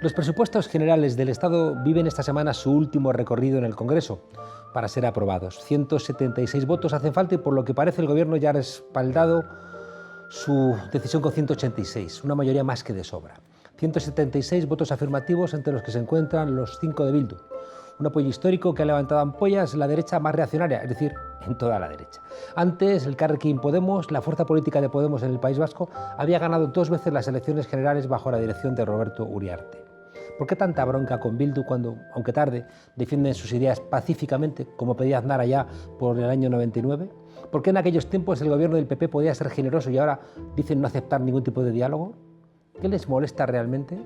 Los presupuestos generales del Estado viven esta semana su último recorrido en el Congreso para ser aprobados. 176 votos hacen falta y por lo que parece el Gobierno ya ha respaldado su decisión con 186, una mayoría más que de sobra. 176 votos afirmativos entre los que se encuentran los 5 de Bildu. Un apoyo histórico que ha levantado ampollas en la derecha más reaccionaria, es decir, en toda la derecha. Antes, el Carrequín Podemos, la fuerza política de Podemos en el País Vasco, había ganado 2 veces las elecciones generales bajo la dirección de Roberto Uriarte. ¿Por qué tanta bronca con Bildu cuando, aunque tarde, defienden sus ideas pacíficamente, como pedía Aznar allá por el año 99? ¿Por qué en aquellos tiempos el gobierno del PP podía ser generoso y ahora dicen no aceptar ningún tipo de diálogo? ¿Qué les molesta realmente?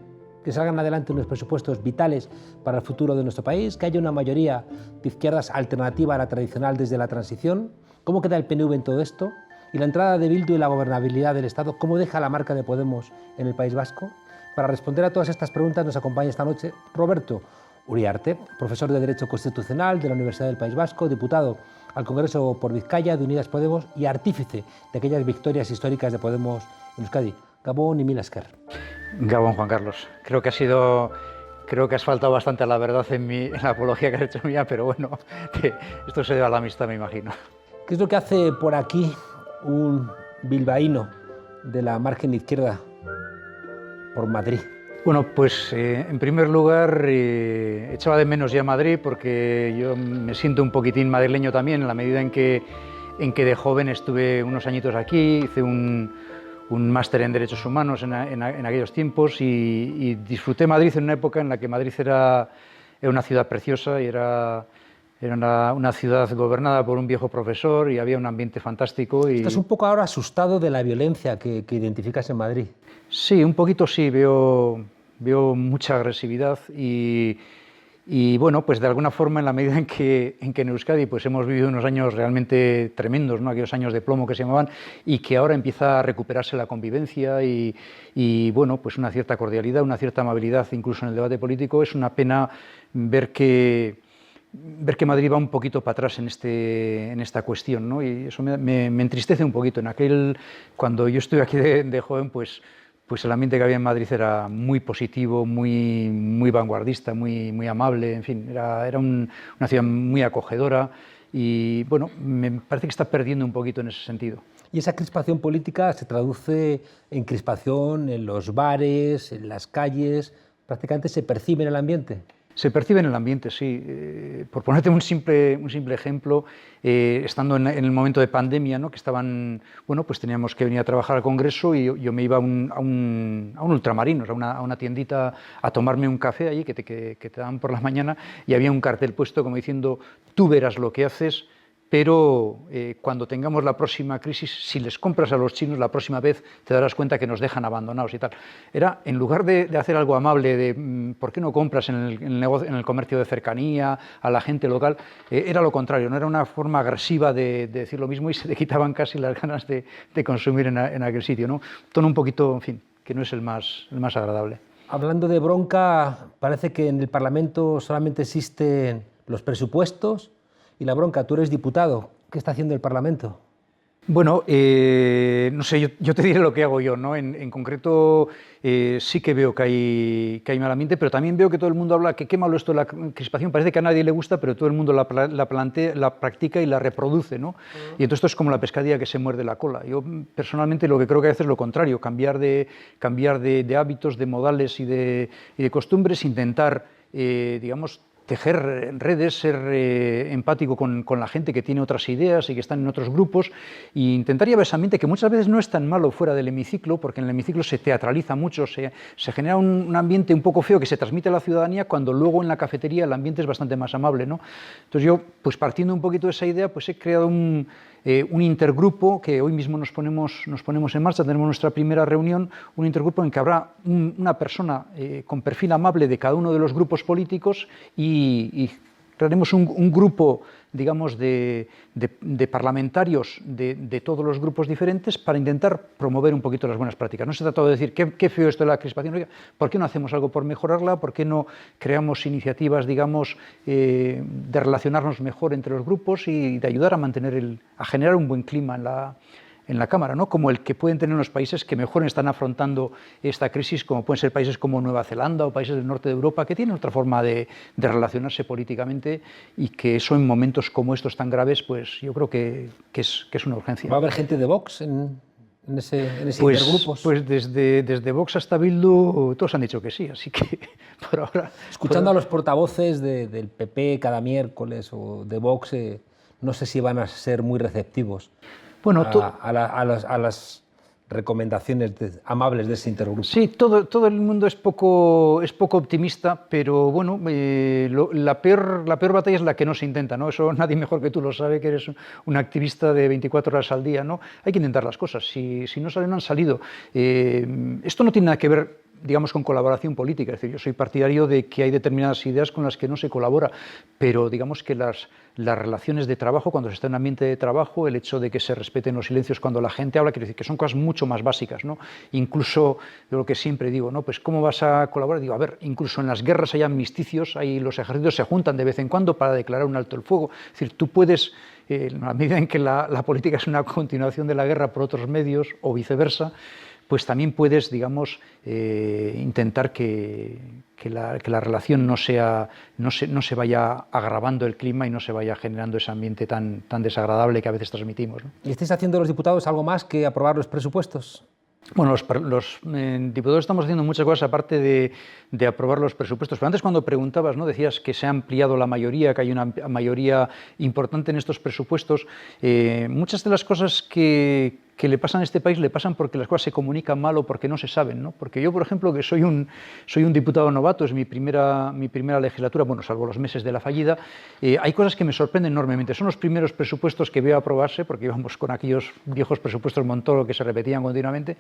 ¿Que salgan adelante unos presupuestos vitales para el futuro de nuestro país? ¿Que haya una mayoría de izquierdas alternativa a la tradicional desde la transición? ¿Cómo queda el PNV en todo esto? ¿Y la entrada de Bildu y la gobernabilidad del Estado? ¿Cómo deja la marca de Podemos en el País Vasco? Para responder a todas estas preguntas nos acompaña esta noche Roberto Uriarte, profesor de Derecho Constitucional de la Universidad del País Vasco, diputado al Congreso por Vizcaya de Unidas Podemos y artífice de aquellas victorias históricas de Podemos en Euskadi. Gabón y mil esker. Gabón, Juan Carlos. Creo que has faltado bastante a la verdad en la apología que has hecho mía, pero bueno, esto se debe a la amistad, me imagino. ¿Qué es lo que hace por aquí un bilbaíno de la margen izquierda por Madrid? Bueno, pues en primer lugar echaba de menos ya Madrid porque yo me siento un poquitín madrileño también en la medida en que de joven estuve unos añitos aquí, hice un máster en Derechos Humanos en aquellos tiempos y disfruté Madrid en una época en la que Madrid era una ciudad preciosa y era una ciudad gobernada por un viejo profesor y había un ambiente fantástico. Estás un poco ahora asustado de la violencia que identificas en Madrid. Sí, un poquito sí, veo mucha agresividad y bueno, pues de alguna forma en la medida en que en Euskadi pues hemos vivido unos años realmente tremendos, ¿no? Aquellos años de plomo que se llamaban y que ahora empieza a recuperarse la convivencia y bueno, pues una cierta cordialidad, una cierta amabilidad incluso en el debate político. Es una pena ver que Madrid va un poquito para atrás en esta cuestión, ¿no? Y eso me entristece un poquito. Cuando yo estuve aquí de joven, pues el ambiente que había en Madrid era muy positivo, muy vanguardista, muy amable, en fin, era una ciudad muy acogedora y bueno, me parece que está perdiendo un poquito en ese sentido. Y esa crispación política se traduce en crispación en los bares, en las calles, prácticamente se percibe en el ambiente. Se percibe en el ambiente, sí. Por ponerte un simple ejemplo, estando en el momento de pandemia, ¿no? Que bueno, pues teníamos que venir a trabajar al Congreso y yo me iba a un Ultramarinos, a una tiendita a tomarme un café allí que te dan por la mañana y había un cartel puesto como diciendo tú verás lo que haces, pero cuando tengamos la próxima crisis, si les compras a los chinos la próxima vez te darás cuenta que nos dejan abandonados y tal. Era, en lugar de hacer algo amable, de ¿por qué no compras en el comercio de cercanía, a la gente local? Era lo contrario, no era una forma agresiva de decir lo mismo y se te quitaban casi las ganas de consumir en aquel sitio, ¿no? Un tono un poquito, en fin, que no es el más agradable. Hablando de bronca, parece que en el Parlamento solamente existen los presupuestos y la bronca. Tú eres diputado. ¿Qué está haciendo el Parlamento? Bueno, no sé, yo te diré lo que hago yo, ¿no? En concreto, sí que veo que hay mal ambiente, pero también veo que todo el mundo habla que qué malo esto de la crispación. Parece que a nadie le gusta, pero todo el mundo la practica y la reproduce, ¿no? Y entonces esto es como la pescadilla que se muerde la cola. Yo personalmente lo que creo que hace es lo contrario, cambiar de hábitos, de modales y de costumbres, intentar, digamos, tejer redes, ser empático con la gente que tiene otras ideas y que están en otros grupos e intentar llevar ese ambiente que muchas veces no es tan malo fuera del hemiciclo, porque en el hemiciclo se teatraliza mucho, se genera un ambiente un poco feo que se transmite a la ciudadanía cuando luego en la cafetería el ambiente es bastante más amable, ¿no? Entonces yo, pues partiendo un poquito de esa idea, pues he creado un intergrupo que hoy mismo nos ponemos en marcha, tenemos nuestra primera reunión, un intergrupo en que habrá una persona con perfil amable de cada uno de los grupos políticos y crearemos un grupo, digamos, de parlamentarios de todos los grupos diferentes para intentar promover un poquito las buenas prácticas. No se trata de decir qué feo esto de la crispación, oiga, ¿por qué no hacemos algo por mejorarla? ¿Por qué no creamos iniciativas, digamos, de relacionarnos mejor entre los grupos y de ayudar a generar un buen clima en la Cámara, ¿no? Como el que pueden tener los países que mejor están afrontando esta crisis, como pueden ser países como Nueva Zelanda o países del norte de Europa, que tienen otra forma de relacionarse políticamente y que eso en momentos como estos tan graves, pues yo creo que es una urgencia. ¿Va a haber gente de Vox en ese pues, intergrupos? Pues desde Vox hasta Bildu todos han dicho que sí, así que por ahora... Escuchando a los portavoces del PP cada miércoles o de Vox, no sé si van a ser muy receptivos a las recomendaciones amables de ese intergrupo. Sí, todo el mundo es poco optimista, pero bueno, la peor batalla es la que no se intenta, ¿no? Eso nadie mejor que tú lo sabe, que eres un activista de 24 horas al día, ¿no? Hay que intentar las cosas, si no salen, no han salido. Esto no tiene nada que ver, digamos, con colaboración política, es decir, yo soy partidario de que hay determinadas ideas con las que no se colabora, pero digamos que las relaciones de trabajo, cuando se está en un ambiente de trabajo, el hecho de que se respeten los silencios cuando la gente habla, quiere decir que son cosas mucho más básicas, ¿no? Incluso, yo lo que siempre digo, ¿no? Pues ¿cómo vas a colaborar? Digo, a ver, incluso en las guerras hay armisticios, los ejércitos se juntan de vez en cuando para declarar un alto el fuego, es decir, tú puedes, en la medida en que la política es una continuación de la guerra por otros medios o viceversa, pues también puedes, digamos, intentar que la relación no se vaya agravando el clima y no se vaya generando ese ambiente tan desagradable que a veces transmitimos, ¿no? ¿Y estáis haciendo los diputados algo más que aprobar los presupuestos? Bueno, los diputados estamos haciendo muchas cosas aparte de aprobar los presupuestos. Pero antes, cuando preguntabas, ¿no? Decías que se ha ampliado la mayoría, que hay una mayoría importante en estos presupuestos. Muchas de las cosas que le pasan a este país le pasan porque las cosas se comunican mal o porque no se saben, ¿no? Porque yo, por ejemplo, que soy un diputado novato, es mi primera legislatura, bueno, salvo los meses de la fallida, hay cosas que me sorprenden enormemente. Son los primeros presupuestos que veo aprobarse, porque íbamos con aquellos viejos presupuestos Montoro que se repetían continuamente.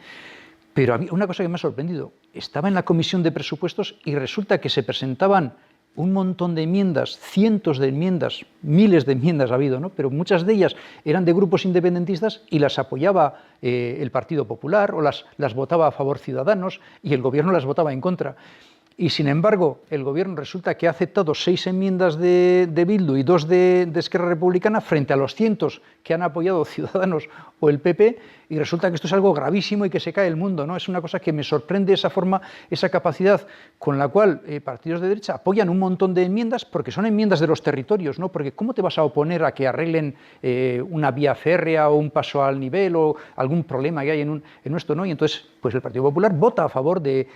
Pero a mí una cosa que me ha sorprendido, estaba en la comisión de presupuestos y resulta que se presentaban un montón de enmiendas, cientos de enmiendas, miles de enmiendas ha habido, ¿no? Pero muchas de ellas eran de grupos independentistas y las apoyaba el Partido Popular o las votaba a favor Ciudadanos y el gobierno las votaba en contra. Y sin embargo, el gobierno resulta que ha aceptado 6 enmiendas de Bildu y 2 de Esquerra Republicana frente a los cientos que han apoyado Ciudadanos o el PP, y resulta que esto es algo gravísimo y que se cae el mundo, ¿no? Es una cosa que me sorprende, esa forma, esa capacidad con la cual partidos de derecha apoyan un montón de enmiendas, porque son enmiendas de los territorios, ¿no? Porque ¿cómo te vas a oponer a que arreglen una vía férrea o un paso al nivel o algún problema que hay en esto, ¿no? Y entonces, pues el Partido Popular vota a favor de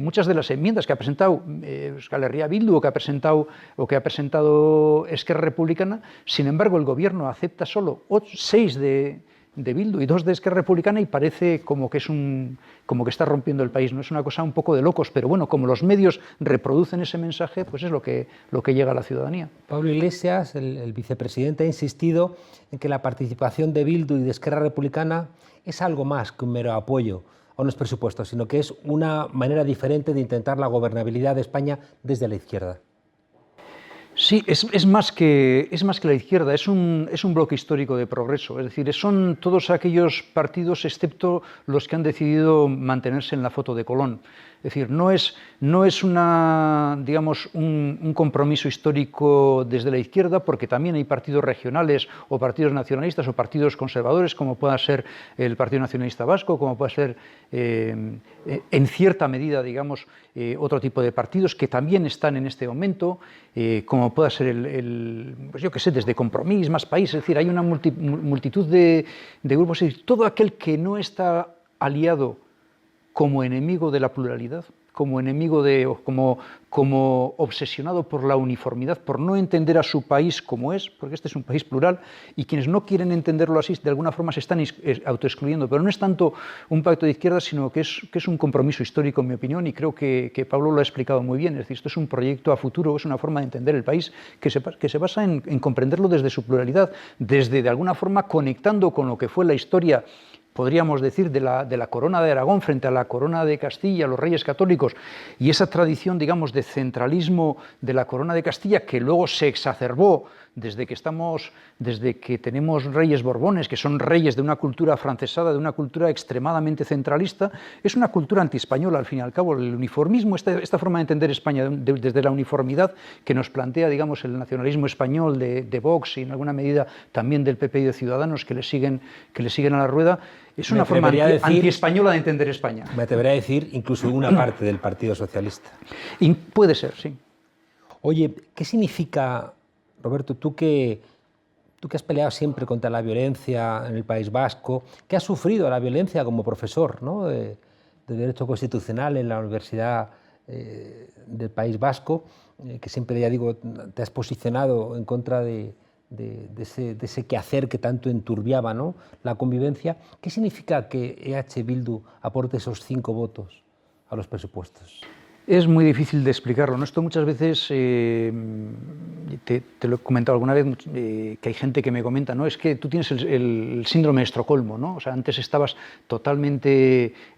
muchas de las enmiendas que ha presentado Euskal Herria Bildu o que ha presentado Esquerra Republicana. Sin embargo, el gobierno acepta solo 6 de Bildu y 2 de Esquerra Republicana y parece como que está rompiendo el país, ¿no? Es una cosa un poco de locos, pero bueno, como los medios reproducen ese mensaje, pues es lo que llega a la ciudadanía. Pablo Iglesias, el vicepresidente, ha insistido en que la participación de Bildu y de Esquerra Republicana es algo más que un mero apoyo a unos presupuestos, sino que es una manera diferente de intentar la gobernabilidad de España desde la izquierda. Sí, es más que la izquierda, es un bloque histórico de progreso, es decir, son todos aquellos partidos excepto los que han decidido mantenerse en la foto de Colón. Es decir, no es digamos, un compromiso histórico desde la izquierda, porque también hay partidos regionales o partidos nacionalistas o partidos conservadores, como pueda ser el Partido Nacionalista Vasco, como pueda ser, en cierta medida, digamos, otro tipo de partidos que también están en este momento, como pueda ser pues yo qué sé, desde Compromís, Más País, es decir, hay una multitud de grupos, es decir, todo aquel que no está aliado como enemigo de la pluralidad, como enemigo como obsesionado por la uniformidad, por no entender a su país como es, porque este es un país plural, y quienes no quieren entenderlo así, de alguna forma se están autoexcluyendo, pero no es tanto un pacto de izquierda, sino que es un compromiso histórico, en mi opinión, y creo que Pablo lo ha explicado muy bien, es decir, esto es un proyecto a futuro, es una forma de entender el país que se basa en comprenderlo desde su pluralidad, desde, de alguna forma, conectando con lo que fue la historia, podríamos decir, de la corona de Aragón frente a la corona de Castilla, los reyes católicos, y esa tradición, digamos, de centralismo de la corona de Castilla, que luego se exacerbó desde que tenemos reyes borbones, que son reyes de una cultura afrancesada, de una cultura extremadamente centralista, es una cultura antiespañola, al fin y al cabo. El uniformismo, esta forma de entender España desde la uniformidad que nos plantea, digamos, el nacionalismo español de Vox y en alguna medida también del PP y de Ciudadanos que le siguen a la rueda, es una forma antiespañola de entender España. Me atrevería a decir incluso una parte del Partido Socialista. Y puede ser, sí. Oye, ¿qué significa, Roberto, tú que has peleado siempre contra la violencia en el País Vasco, que has sufrido la violencia como profesor, ¿no?, de Derecho Constitucional en la Universidad del País Vasco, que siempre, ya digo, te has posicionado en contra de ese quehacer que tanto enturbiaba, ¿no?, la convivencia? ¿Qué significa que EH Bildu aporte esos 5 votos a los presupuestos? Es muy difícil de explicarlo, ¿no? Esto muchas veces, te lo he comentado alguna vez, que hay gente que me comenta, ¿no?, es que tú tienes el síndrome de Estocolmo, ¿no? O sea, antes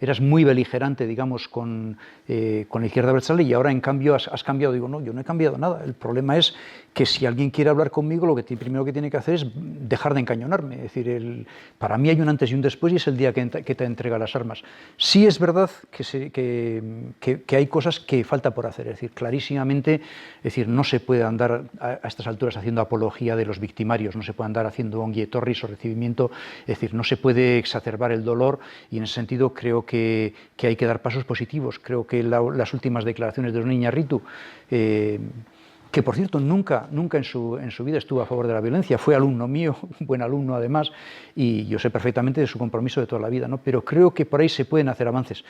eras muy beligerante, digamos, con la izquierda abertzale y ahora en cambio has cambiado. Digo, no, yo no he cambiado nada. El problema es que si alguien quiere hablar conmigo, lo que primero que tiene que hacer es dejar de encañonarme. Es decir, para mí hay un antes y un después y es el día que te entrega las armas. Sí es verdad que hay cosas que falta por hacer, es decir, clarísimamente, es decir, no se puede andar a estas alturas haciendo apología de los victimarios, no se puede andar haciendo ongi etorris o recibimiento, es decir, no se puede exacerbar el dolor y en ese sentido creo que hay que dar pasos positivos. Creo que las últimas declaraciones de Jon Iñarritu, que por cierto nunca en su vida estuvo a favor de la violencia, fue alumno mío, un buen alumno además, y yo sé perfectamente de su compromiso de toda la vida, ¿no? Pero creo que por ahí se pueden hacer avances.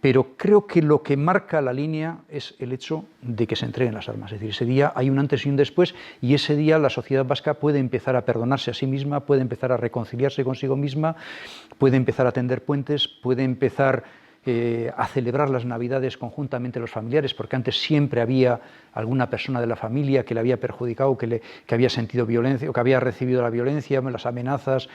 Pero creo que lo que marca la línea es el hecho de que se entreguen las armas. Es decir, ese día hay un antes y un después, y ese día la sociedad vasca puede empezar a perdonarse a sí misma, puede empezar a reconciliarse consigo misma, puede empezar a tender puentes, puede empezar a celebrar las Navidades conjuntamente los familiares, porque antes siempre había alguna persona de la familia que le había perjudicado, que había sentido violencia o que había recibido la violencia, las amenazas,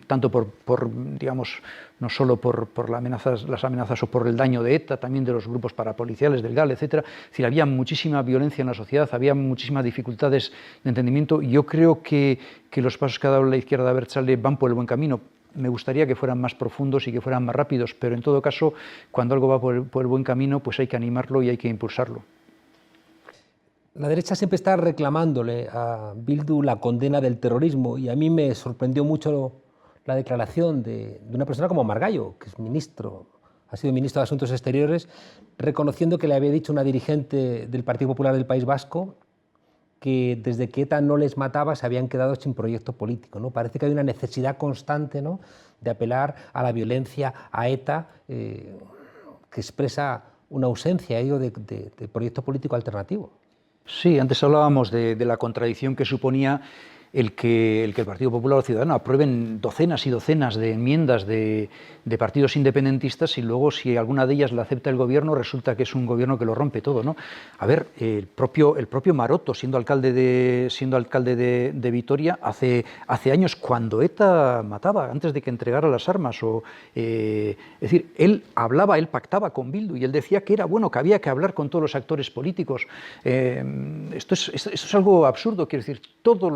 tanto por digamos, no solo por las amenazas o por el daño de ETA, también de los grupos parapoliciales, del GAL, etc. Es decir, había muchísima violencia en la sociedad, había muchísimas dificultades de entendimiento. Yo creo que los pasos que ha dado la izquierda abertzale van por el buen camino. Me gustaría que fueran más profundos y que fueran más rápidos, pero en todo caso, cuando algo va por el buen camino, pues hay que animarlo y hay que impulsarlo. La derecha siempre está reclamándole a Bildu la condena del terrorismo, y a mí me sorprendió mucho la declaración de una persona como Margallo, que es ministro, ha sido ministro de Asuntos Exteriores, reconociendo que le había dicho una dirigente del Partido Popular del País Vasco que desde que ETA no les mataba se habían quedado sin proyecto político, ¿no? Parece que hay una necesidad constante, ¿no?, de apelar a la violencia, a ETA, que expresa una ausencia de proyecto político alternativo. Sí, antes hablábamos de la contradicción que suponía el que el Partido Popular o Ciudadano aprueben docenas y docenas de enmiendas de partidos independentistas y luego, si alguna de ellas la acepta el gobierno, resulta que es un gobierno que lo rompe todo, ¿no? A ver, el propio Maroto, siendo alcalde de Vitoria, hace años, cuando ETA mataba, antes de que entregara las armas, es decir, él pactaba con Bildu y él decía que era bueno, que había que hablar con todos los actores políticos. Esto es algo absurdo, quiero decir, todos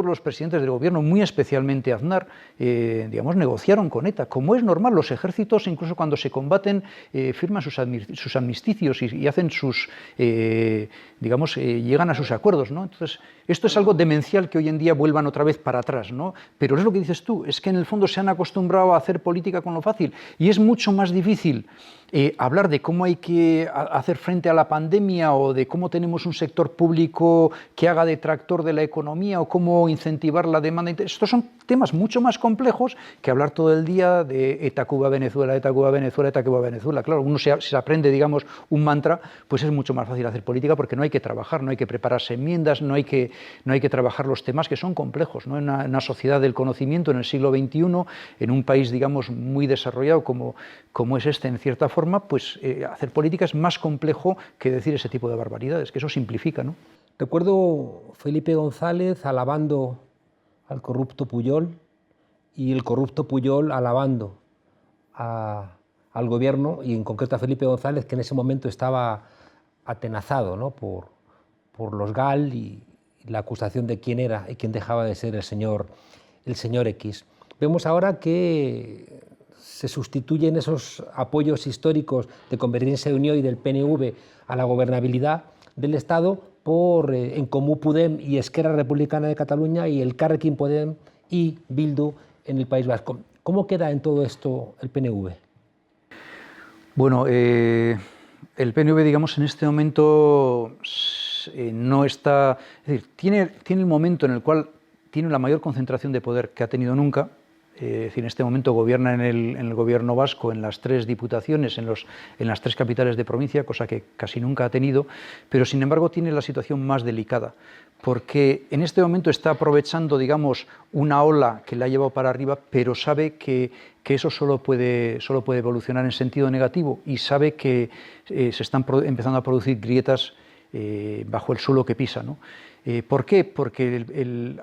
los presidentes del gobierno, muy especialmente Aznar, digamos, negociaron con ETA, como es normal. Los ejércitos, incluso cuando se combaten, firman sus amnisticios y hacen digamos, llegan a sus acuerdos, ¿no? Entonces, esto es algo demencial que hoy en día vuelvan otra vez para atrás, ¿no? Pero es lo que dices tú, es que en el fondo se han acostumbrado a hacer política con lo fácil y es mucho más difícil hablar de cómo hay que hacer frente a la pandemia o de cómo tenemos un sector público que haga de tractor de la economía o cómo incentivar la demanda. Estos son temas mucho más complejos que hablar todo el día de ETA Cuba Venezuela, ETA Cuba Venezuela, ETA Cuba Venezuela. Claro, uno se aprende, digamos, un mantra, pues es mucho más fácil hacer política porque no hay que trabajar, no hay que prepararse enmiendas, no hay que trabajar los temas que son complejos, ¿no? En una sociedad del conocimiento en el siglo XXI, en un país, digamos, muy desarrollado como es este, en cierta forma, pues hacer política es más complejo que decir ese tipo de barbaridades, que eso simplifica, ¿no? Recuerdo Felipe González alabando al corrupto Pujol y el corrupto Pujol alabando al gobierno, y en concreto a Felipe González, que en ese momento estaba atenazado, ¿no?, por los GAL y la acusación de quién era y quién dejaba de ser el señor X. Vemos ahora que se sustituyen esos apoyos históricos de Convergencia y Unió y del PNV a la gobernabilidad del Estado por En Comú Podem y Esquerra Republicana de Cataluña y Elkarrekin Podem y Bildu en el País Vasco. ¿Cómo queda en todo esto el PNV? Bueno, el PNV, digamos, en este momento no está... Es decir, tiene el momento en el cual tiene la mayor concentración de poder que ha tenido nunca. Es decir, en este momento gobierna en el gobierno vasco, en las 3 diputaciones, en las 3 capitales de provincia, cosa que casi nunca ha tenido, pero sin embargo tiene la situación más delicada, porque en este momento está aprovechando, digamos, una ola que le ha llevado para arriba, pero sabe que eso solo puede evolucionar en sentido negativo y sabe que se están empezando a producir grietas bajo el suelo que pisa, ¿no? ¿Por qué? Porque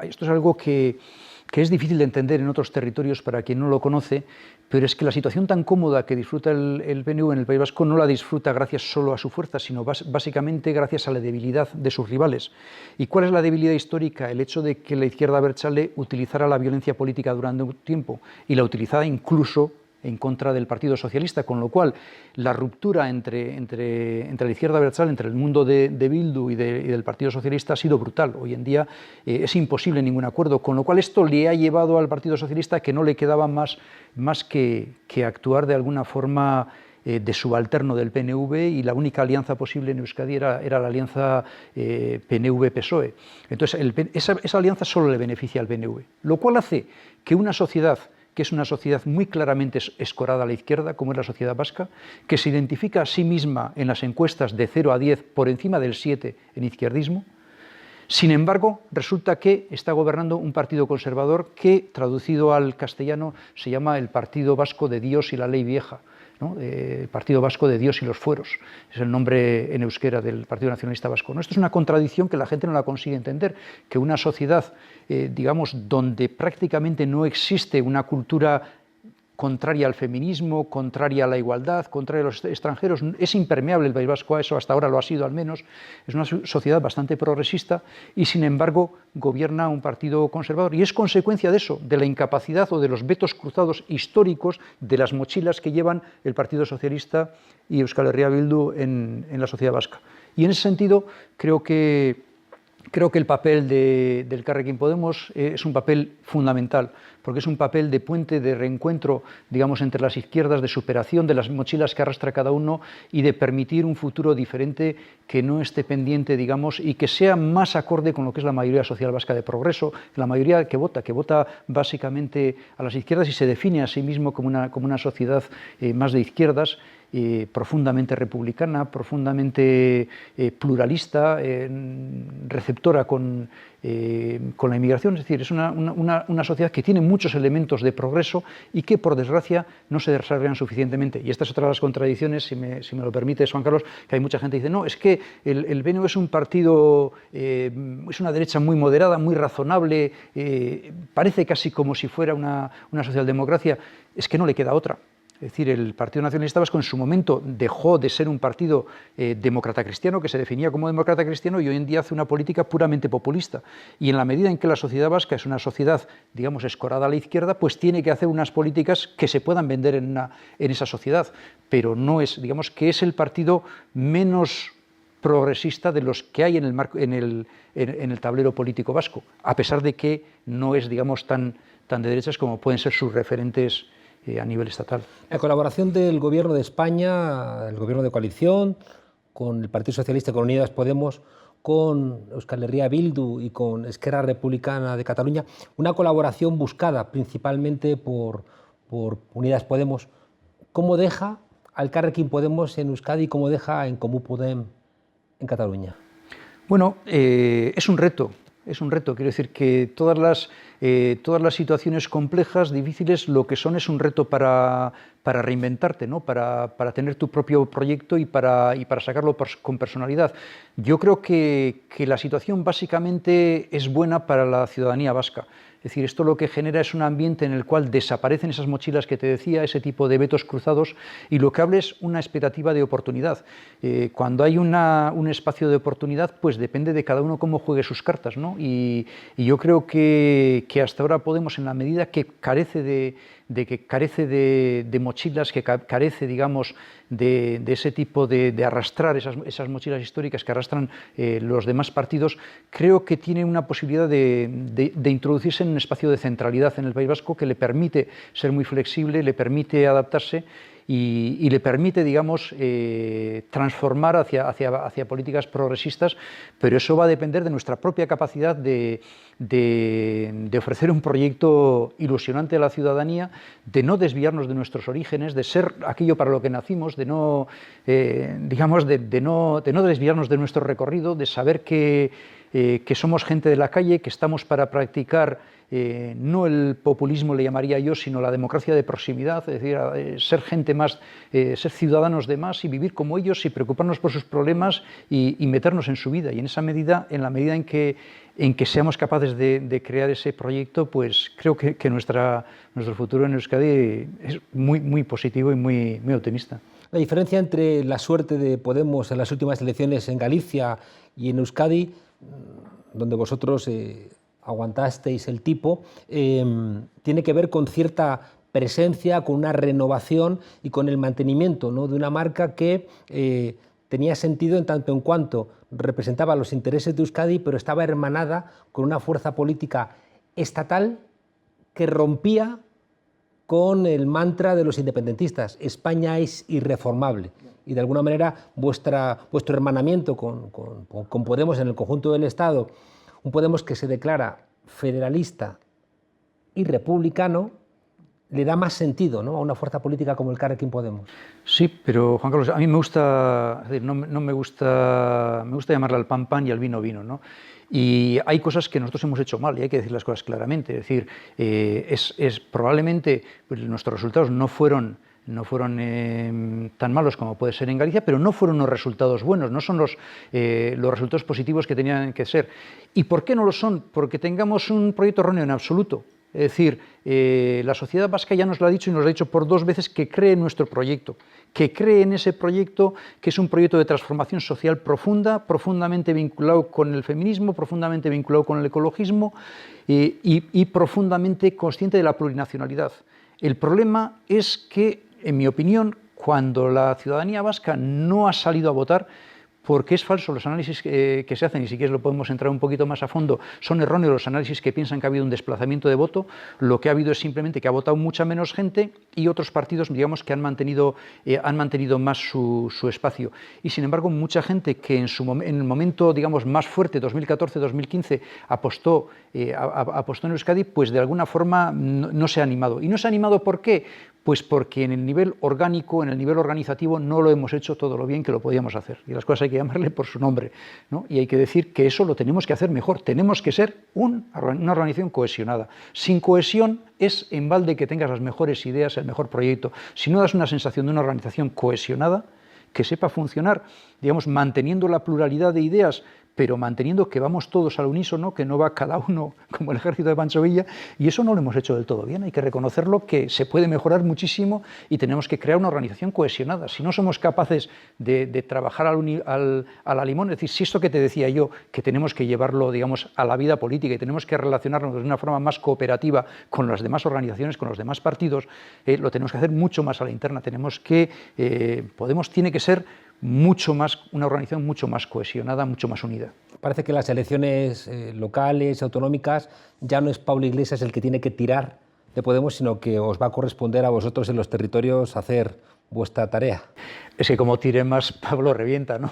esto es algo que es difícil de entender en otros territorios para quien no lo conoce, pero es que la situación tan cómoda que disfruta el PNV en el País Vasco no la disfruta gracias solo a su fuerza, sino básicamente gracias a la debilidad de sus rivales. ¿Y cuál es la debilidad histórica? El hecho de que la izquierda abertzale utilizara la violencia política durante un tiempo y la utilizara incluso en contra del Partido Socialista, con lo cual la ruptura entre la izquierda abertzale, entre el mundo de Bildu y del Partido Socialista ha sido brutal. Hoy en día es imposible ningún acuerdo, con lo cual esto le ha llevado al Partido Socialista que no le quedaba más que actuar de alguna forma de subalterno del PNV, y la única alianza posible en Euskadi era la alianza PNV-PSOE. Entonces esa alianza solo le beneficia al PNV, lo cual hace que una sociedad que es una sociedad muy claramente escorada a la izquierda, como es la sociedad vasca, que se identifica a sí misma en las encuestas de 0 a 10 por encima del 7 en izquierdismo. Sin embargo, resulta que está gobernando un partido conservador que, traducido al castellano, se llama el Partido Vasco de Dios y la Ley Vieja, ¿no? El Partido Vasco de Dios y los Fueros, es el nombre en euskera del Partido Nacionalista Vasco, ¿no? Esto es una contradicción que la gente no la consigue entender, que una sociedad, digamos, donde prácticamente no existe una cultura contraria al feminismo, contraria a la igualdad, contraria a los extranjeros, es impermeable el País Vasco a eso, hasta ahora lo ha sido al menos, es una sociedad bastante progresista y sin embargo gobierna un partido conservador, y es consecuencia de eso, de la incapacidad o de los vetos cruzados históricos, de las mochilas que llevan el Partido Socialista y Euskal Herria Bildu en la sociedad vasca. Y en ese sentido creo que el papel del Elkarrekin Podemos es un papel fundamental, porque es un papel de puente, de reencuentro, digamos, entre las izquierdas, de superación de las mochilas que arrastra cada uno y de permitir un futuro diferente que no esté pendiente, digamos, y que sea más acorde con lo que es la mayoría social vasca de progreso, la mayoría que vota básicamente a las izquierdas y se define a sí mismo como una sociedad más de izquierdas, profundamente republicana, profundamente pluralista, receptora con la inmigración. Es decir, es una sociedad que tiene muchos elementos de progreso y que, por desgracia, no se desarrollan suficientemente. Y esta es otra de las contradicciones, si me lo permite, Juan Carlos, que hay mucha gente que dice, no, es que el PNV es un partido, es una derecha muy moderada, muy razonable, parece casi como si fuera una socialdemocracia. Es que no le queda otra. Es decir, el Partido Nacionalista Vasco en su momento dejó de ser un partido demócrata cristiano, que se definía como demócrata cristiano, y hoy en día hace una política puramente populista. Y en la medida en que la sociedad vasca es una sociedad, digamos, escorada a la izquierda, pues tiene que hacer unas políticas que se puedan vender en esa sociedad. Pero no es, digamos, que es el partido menos progresista de los que hay en el tablero político vasco, a pesar de que no es, digamos, tan de derechas como pueden ser sus referentes a nivel estatal. La colaboración del Gobierno de España, el Gobierno de coalición, con el Partido Socialista, con Unidas Podemos, con Euskal Herria Bildu y con Esquerra Republicana de Cataluña, una colaboración buscada principalmente por Unidas Podemos. ¿Cómo deja al Elkarrekin Podemos en Euskadi y cómo deja En Comú Podem en Cataluña? Bueno, es un reto. Es un reto, quiero decir que todas las situaciones complejas, difíciles, lo que son es un reto para reinventarte, ¿no? Para tener tu propio proyecto y para sacarlo con personalidad. Yo creo que la situación básicamente es buena para la ciudadanía vasca. Es decir, esto lo que genera es un ambiente en el cual desaparecen esas mochilas que te decía, ese tipo de vetos cruzados, y lo que habla es una expectativa de oportunidad. Cuando hay un espacio de oportunidad, pues depende de cada uno cómo juegue sus cartas, ¿no? Y yo creo que hasta ahora Podemos, en la medida que carece de mochilas, que carece, digamos, de ese tipo de arrastrar esas mochilas históricas que arrastran los demás partidos, creo que tiene una posibilidad de introducirse en un espacio de centralidad en el País Vasco que le permite ser muy flexible, le permite adaptarse y le permite, digamos, transformar hacia políticas progresistas, pero eso va a depender de nuestra propia capacidad de ofrecer un proyecto ilusionante a la ciudadanía, de no desviarnos de nuestros orígenes, de ser aquello para lo que nacimos, de no, digamos, de no desviarnos de nuestro recorrido, de saber que somos gente de la calle, que estamos para practicar no el populismo, le llamaría yo, sino la democracia de proximidad, es decir, ser gente más, ser ciudadanos de más y vivir como ellos y preocuparnos por sus problemas y meternos en su vida. Y en esa medida, en la medida en que seamos capaces de crear ese proyecto, pues creo que nuestro futuro en Euskadi es muy, muy positivo y muy, muy optimista. La diferencia entre la suerte de Podemos en las últimas elecciones en Galicia y en Euskadi, donde vosotros aguantasteis el tipo, tiene que ver con cierta presencia, con una renovación y con el mantenimiento, ¿no?, de una marca que tenía sentido en tanto en cuanto representaba los intereses de Euskadi, pero estaba hermanada con una fuerza política estatal que rompía con el mantra de los independentistas: España es irreformable. Y de alguna manera vuestro hermanamiento con Podemos en el conjunto del Estado, un Podemos que se declara federalista y republicano, le da más sentido, ¿no?, a una fuerza política como el Carrequín Podemos. Sí, pero Juan Carlos, a mí me gusta, es decir, no me gusta llamarle al pan pan y al vino vino, ¿no? Y hay cosas que nosotros hemos hecho mal y hay que decir las cosas claramente. Es decir, probablemente pues, nuestros resultados no fueron tan malos como puede ser en Galicia, pero no fueron unos resultados buenos, no son los resultados positivos que tenían que ser. ¿Y por qué no lo son? Porque tengamos un proyecto erróneo en absoluto. Es decir, la sociedad vasca ya nos lo ha dicho y nos lo ha dicho por 2 veces, que cree en nuestro proyecto, que cree en ese proyecto, que es un proyecto de transformación social profunda, profundamente vinculado con el feminismo, profundamente vinculado con el ecologismo y profundamente consciente de la plurinacionalidad. El problema es que, en mi opinión, cuando la ciudadanía vasca no ha salido a votar, porque es falso los análisis que se hacen, y si quieres lo podemos entrar un poquito más a fondo, son erróneos los análisis que piensan que ha habido un desplazamiento de voto. Lo que ha habido es simplemente que ha votado mucha menos gente y otros partidos, digamos, que han mantenido más su espacio. Y sin embargo, mucha gente que en el momento, digamos, más fuerte, 2014-2015, apostó en Euskadi, pues de alguna forma no se ha animado. ¿Y no se ha animado por qué? Pues porque en el nivel orgánico, en el nivel organizativo, no lo hemos hecho todo lo bien que lo podíamos hacer. Y las cosas hay que llamarle por su nombre, ¿no? Y hay que decir que eso lo tenemos que hacer mejor. Tenemos que ser una organización cohesionada. Sin cohesión es en balde que tengas las mejores ideas, el mejor proyecto. Si no das una sensación de una organización cohesionada, que sepa funcionar, digamos, manteniendo la pluralidad de ideas, pero manteniendo que vamos todos al unísono, que no va cada uno como el ejército de Pancho Villa, y eso no lo hemos hecho del todo bien. Hay que reconocerlo, que se puede mejorar muchísimo y tenemos que crear una organización cohesionada. Si no somos capaces de trabajar a la limón, es decir, si esto que te decía yo, que tenemos que llevarlo, digamos, a la vida política y tenemos que relacionarnos de una forma más cooperativa con las demás organizaciones, con los demás partidos, lo tenemos que hacer mucho más a la interna. Podemos tiene que ser una organización mucho más cohesionada, mucho más unida. Parece que las elecciones locales, autonómicas, ya no es Pablo Iglesias el que tiene que tirar de Podemos, sino que os va a corresponder a vosotros en los territorios hacer vuestra tarea. Es que como tire más, Pablo revienta, ¿no?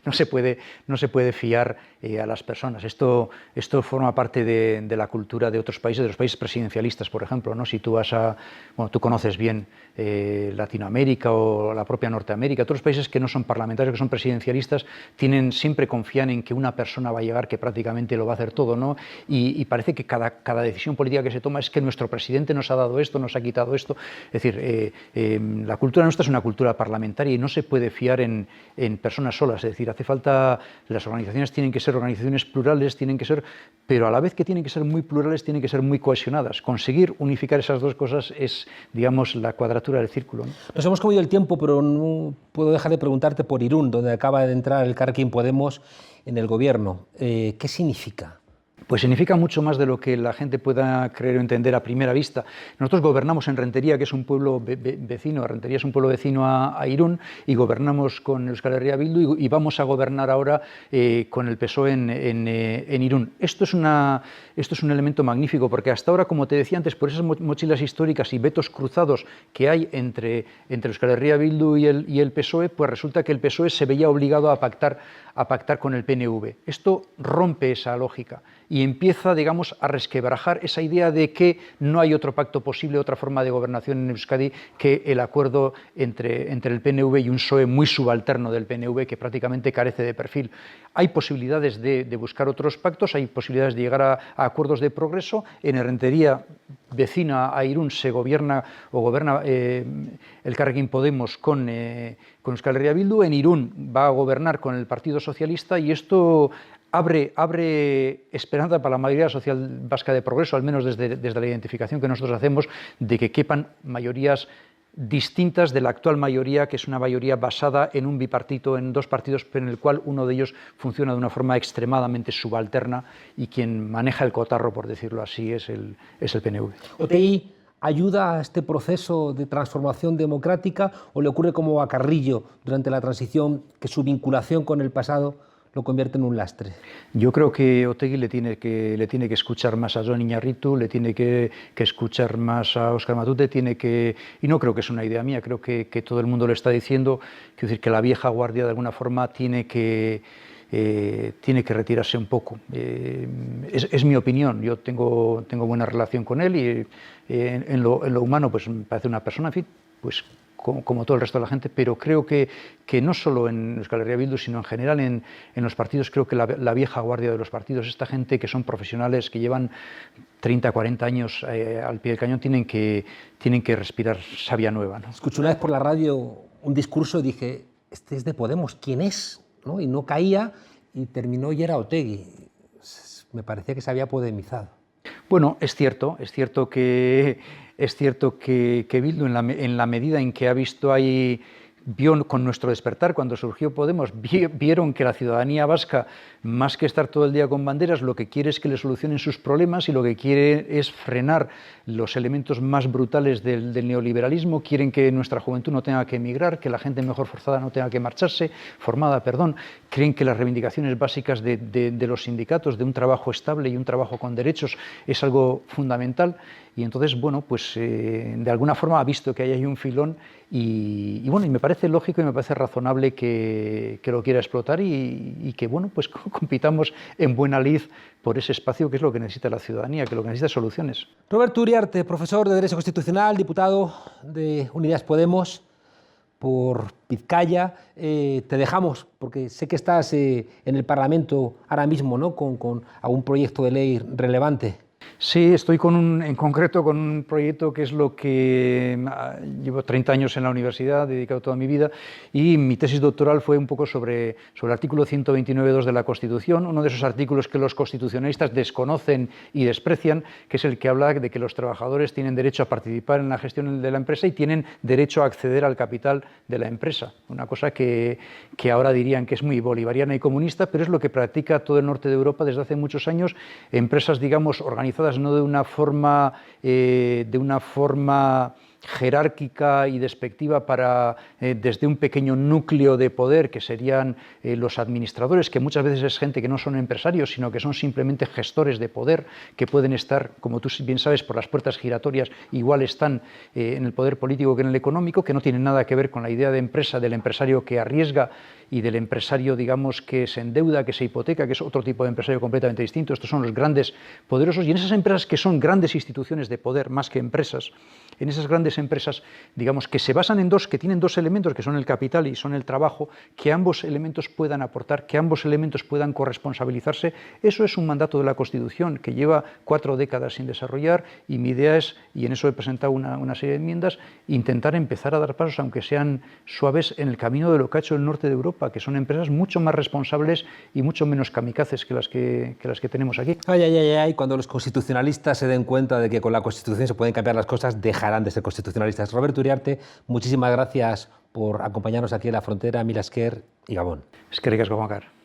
No se puede fiar a las personas. Esto forma parte de la cultura de otros países, de los países presidencialistas, por ejemplo, ¿no? Si tú vas tú conoces bien Latinoamérica o la propia Norteamérica, otros países que no son parlamentarios, que son presidencialistas, siempre confían en que una persona va a llegar que prácticamente lo va a hacer todo, ¿no? Y parece que cada decisión política que se toma es que nuestro presidente nos ha dado esto, nos ha quitado esto. Es decir, la cultura cultura nuestra es una cultura parlamentaria y no se puede fiar en personas solas. Es decir, hace falta, las organizaciones tienen que ser organizaciones plurales, tienen que ser, pero a la vez que tienen que ser muy plurales, tienen que ser muy cohesionadas. Conseguir unificar esas dos cosas es, digamos, la cuadratura del círculo, ¿no? Nos hemos comido el tiempo, pero no puedo dejar de preguntarte por Irún, donde acaba de entrar el Elkarrekin Podemos en el gobierno. ¿Qué significa? Pues significa mucho más de lo que la gente pueda creer o entender a primera vista. Nosotros gobernamos en Rentería, que es un pueblo vecino, Rentería es un pueblo vecino a Irún, y gobernamos con Euskal Herria Bildu y vamos a gobernar ahora con el PSOE en Irún. Esto es un elemento magnífico, porque hasta ahora, como te decía antes, por esas mochilas históricas y vetos cruzados que hay entre Euskal Herria Bildu y el PSOE, pues resulta que el PSOE se veía obligado a pactar con el PNV. Esto rompe esa lógica y empieza, digamos, a resquebrajar esa idea de que no hay otro pacto posible, otra forma de gobernación en Euskadi que el acuerdo entre el PNV y un PSOE muy subalterno del PNV que prácticamente carece de perfil. Hay posibilidades de buscar otros pactos, hay posibilidades de llegar a acuerdos de progreso. En Rentería, vecina a Irún, se goberna el Elkarrekin Podemos con Euskal Herria Bildu. En Irún va a gobernar con el Partido Socialista y esto abre esperanza para la mayoría social vasca de progreso, al menos desde la identificación que nosotros hacemos, de que quepan mayorías distintas de la actual mayoría, que es una mayoría basada en un bipartito, en dos partidos, pero en el cual uno de ellos funciona de una forma extremadamente subalterna y quien maneja el cotarro, por decirlo así, es el PNV. ¿Otegi ayuda a este proceso de transformación democrática o le ocurre como a Carrillo durante la transición, que su vinculación con el pasado lo convierte en un lastre? Yo creo que Otegi le tiene que escuchar más a Jon Iñarritu, le tiene que escuchar más a Óscar Matute, y no creo que es una idea mía, creo que todo el mundo lo está diciendo, quiero decir que la vieja guardia de alguna forma tiene que retirarse un poco. Es mi opinión, yo tengo buena relación con él y en lo humano pues me parece una persona, en fin, pues como todo el resto de la gente, pero creo que no solo en Euskal Herria Bildu, sino en general en los partidos, creo que la vieja guardia de los partidos, esta gente que son profesionales, que llevan 30, 40 años al pie del cañón, tienen que respirar savia nueva, ¿no? Escuché una vez por la radio un discurso y dije, este es de Podemos, ¿quién es? ¿No? Y no caía y terminó y era Otegi. Me parecía que se había podemizado. Bueno, es cierto que Bildu, en la medida en que ha visto ahí, vio con nuestro despertar, cuando surgió Podemos, vieron que la ciudadanía vasca, más que estar todo el día con banderas, lo que quiere es que le solucionen sus problemas y lo que quiere es frenar los elementos más brutales del neoliberalismo. Quieren que nuestra juventud no tenga que emigrar, que la gente mejor formada no tenga que marcharse, creen que las reivindicaciones básicas de los sindicatos, de un trabajo estable y un trabajo con derechos, es algo fundamental. Y entonces, bueno, pues de alguna forma ha visto que ahí hay un filón y bueno, y me parece lógico y me parece razonable que lo quiera explotar y que, bueno, pues compitamos en buena lid por ese espacio que es lo que necesita la ciudadanía, que lo que necesita es soluciones. Roberto Uriarte, profesor de Derecho Constitucional, diputado de Unidas Podemos por Vizcaya. Te dejamos, porque sé que estás en el Parlamento ahora mismo, ¿no?, con algún proyecto de ley relevante. Sí, estoy en concreto con un proyecto que es lo que llevo 30 años en la universidad, dedicado toda mi vida, y mi tesis doctoral fue un poco sobre el artículo 129.2 de la Constitución, uno de esos artículos que los constitucionalistas desconocen y desprecian, que es el que habla de que los trabajadores tienen derecho a participar en la gestión de la empresa y tienen derecho a acceder al capital de la empresa. Una cosa que ahora dirían que es muy bolivariana y comunista, pero es lo que practica todo el norte de Europa desde hace muchos años, empresas, digamos, organizadas no de una forma jerárquica y despectiva desde un pequeño núcleo de poder que serían los administradores, que muchas veces es gente que no son empresarios, sino que son simplemente gestores de poder, que pueden estar, como tú bien sabes, por las puertas giratorias, igual están en el poder político que en el económico, que no tienen nada que ver con la idea de empresa del empresario que arriesga y del empresario, digamos, que se endeuda, que se hipoteca, que es otro tipo de empresario completamente distinto. Estos son los grandes poderosos, y en esas empresas que son grandes instituciones de poder más que empresas, en esas grandes empresas, digamos, que se basan en que tienen dos elementos, que son el capital y son el trabajo, que ambos elementos puedan aportar, que ambos elementos puedan corresponsabilizarse. Eso es un mandato de la Constitución que lleva 4 décadas sin desarrollar, y mi idea es, y en eso he presentado una serie de enmiendas, intentar empezar a dar pasos, aunque sean suaves, en el camino de lo que ha hecho el norte de Europa, que son empresas mucho más responsables y mucho menos kamikazes que las que tenemos aquí. Ay, ay, ay, ay, cuando los constitucionalistas se den cuenta de que con la Constitución se pueden cambiar las cosas, dejarán de ser constitucionalistas. Roberto Uriarte, muchísimas gracias por acompañarnos aquí en la frontera, Mil Esker y Gabón. Eskerrik asko, Juan Carlos.